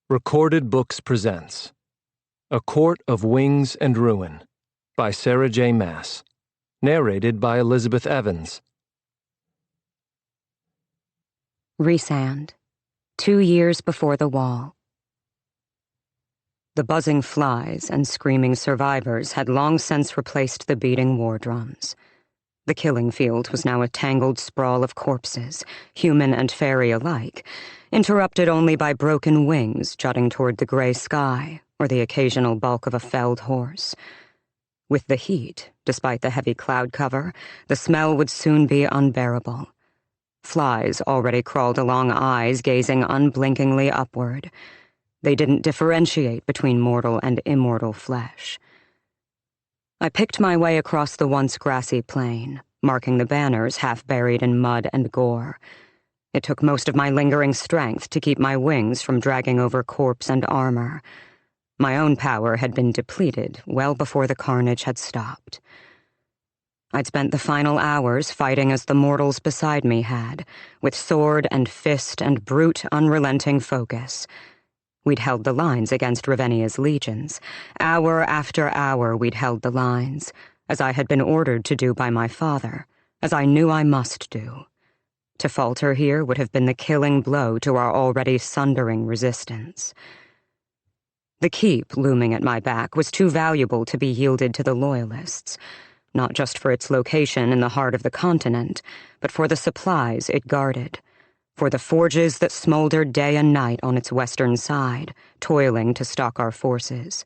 Recorded Books presents A Court of Wings and Ruin by Sarah J. Maas. Narrated by Elizabeth Evans. Resand, 2 years before the wall. The buzzing flies and screaming survivors had long since replaced the beating war drums. The killing field was now a tangled sprawl of corpses, human and fairy alike, interrupted only by broken wings jutting toward the gray sky or the occasional bulk of a felled horse. With the heat, despite the heavy cloud cover, the smell would soon be unbearable. Flies already crawled along eyes gazing unblinkingly upward. They didn't differentiate between mortal and immortal flesh. I picked my way across the once grassy plain, marking the banners half buried in mud and gore. It took most of my lingering strength to keep my wings from dragging over corpse and armor. My own power had been depleted well before the carnage had stopped. I'd spent the final hours fighting as the mortals beside me had, with sword and fist and brute, unrelenting focus. We'd held the lines against Ravenia's legions. Hour after hour we'd held the lines, as I had been ordered to do by my father, as I knew I must do. To falter here would have been the killing blow to our already sundering resistance. The keep looming at my back was too valuable to be yielded to the Loyalists, not just for its location in the heart of the continent, but for the supplies it guarded, for the forges that smoldered day and night on its western side, toiling to stock our forces.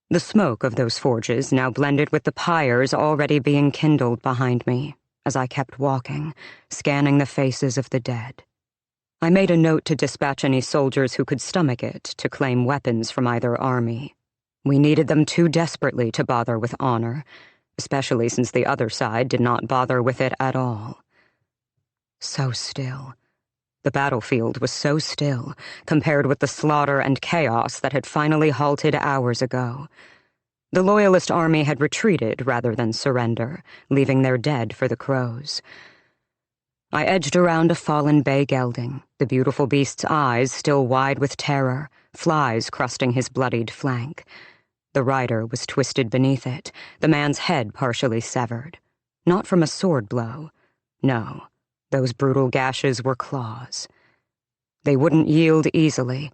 The smoke of those forges now blended with the pyres already being kindled behind me as I kept walking, scanning the faces of the dead. I made a note to dispatch any soldiers who could stomach it to claim weapons from either army. We needed them too desperately to bother with honor, especially since the other side did not bother with it at all. So still. The battlefield was so still, compared with the slaughter and chaos that had finally halted hours ago. The Loyalist army had retreated rather than surrender, leaving their dead for the crows. I edged around a fallen bay gelding, the beautiful beast's eyes still wide with terror, flies crusting his bloodied flank. The rider was twisted beneath it, the man's head partially severed. Not from a sword blow. No. Those brutal gashes were claws. They wouldn't yield easily.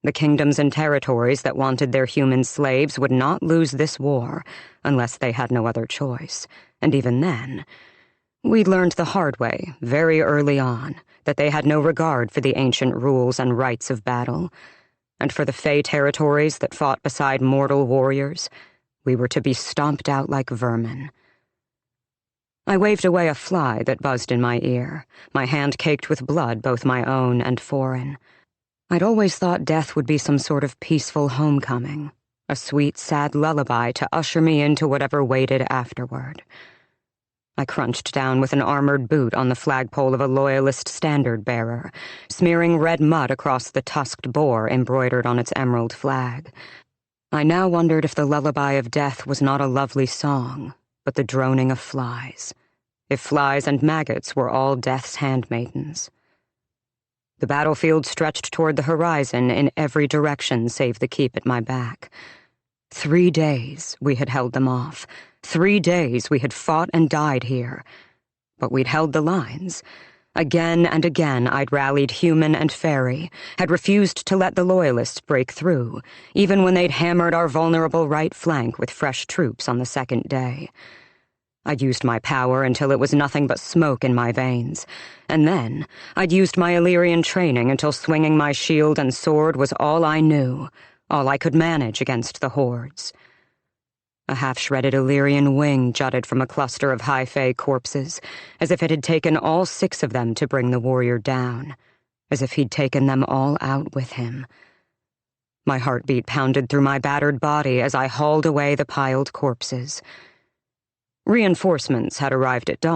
The kingdoms and territories that wanted their human slaves would not lose this war unless they had no other choice. And even then, we learned the hard way, very early on, that they had no regard for the ancient rules and rites of battle. And for the Fey territories that fought beside mortal warriors, we were to be stomped out like vermin. I waved away a fly that buzzed in my ear, my hand caked with blood, both my own and foreign. I'd always thought death would be some sort of peaceful homecoming, a sweet, sad lullaby to usher me into whatever waited afterward. I crunched down with an armored boot on the flagpole of a Loyalist standard-bearer, smearing red mud across the tusked boar embroidered on its emerald flag. I now wondered if the lullaby of death was not a lovely song, but the droning of flies, if flies and maggots were all death's handmaidens. The battlefield stretched toward the horizon in every direction save the keep at my back. 3 days we had held them off. 3 days we had fought and died here. But we'd held the lines. Again and again I'd rallied human and fairy, had refused to let the Loyalists break through, even when they'd hammered our vulnerable right flank with fresh troops on the second day. I'd used my power until it was nothing but smoke in my veins, and then I'd used my Illyrian training until swinging my shield and sword was all I knew, all I could manage against the hordes. A half-shredded Illyrian wing jutted from a cluster of high Fey corpses, as if it had taken all 6 of them to bring the warrior down, as if he'd taken them all out with him. My heartbeat pounded through my battered body as I hauled away the piled corpses. Reinforcements had arrived at dawn.